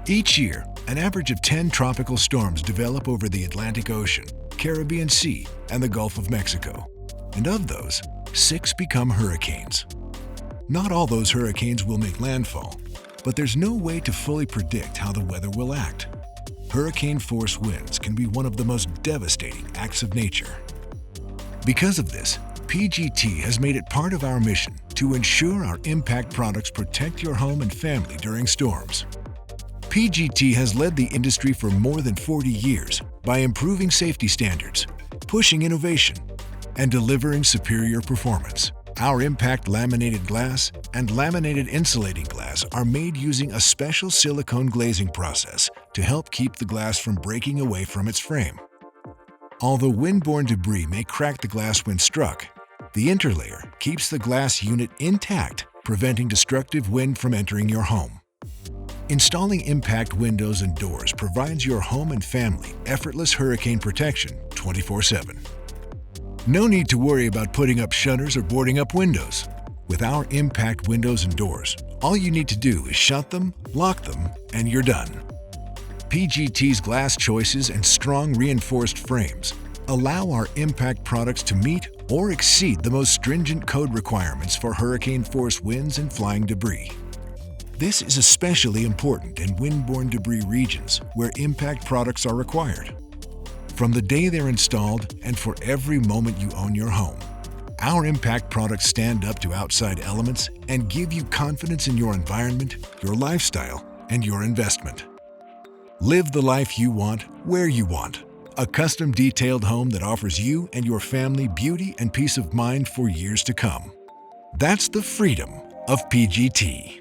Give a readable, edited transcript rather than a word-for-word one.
Each year, an average of 10 tropical storms develop over the Atlantic Ocean, Caribbean Sea, and the Gulf of Mexico. And of those, 6 become hurricanes. Not all those hurricanes will make landfall, but there's no way to fully predict how the weather will act. Hurricane-force winds can be one of the most devastating acts of nature. Because of this, PGT has made it part of our mission to ensure our impact products protect your home and family during storms. PGT has led the industry for more than 40 years by improving safety standards, pushing innovation, and delivering superior performance. Our impact laminated glass and laminated insulating glass are made using a special silicone glazing process to help keep the glass from breaking away from its frame. Although windborne debris may crack the glass when struck, the interlayer keeps the glass unit intact, preventing destructive wind from entering your home. Installing impact windows and doors provides your home and family effortless hurricane protection 24/7. No need to worry about putting up shutters or boarding up windows. With our impact windows and doors, all you need to do is shut them, lock them, and you're done. PGT's glass choices and strong reinforced frames allow our impact products to meet or exceed the most stringent code requirements for hurricane-force winds and flying debris. This is especially important in windborne debris regions where impact products are required. From the day they're installed and for every moment you own your home, our impact products stand up to outside elements and give you confidence in your environment, your lifestyle, and your investment. Live the life you want, where you want. A custom detailed home that offers you and your family beauty and peace of mind for years to come. That's the freedom of PGT.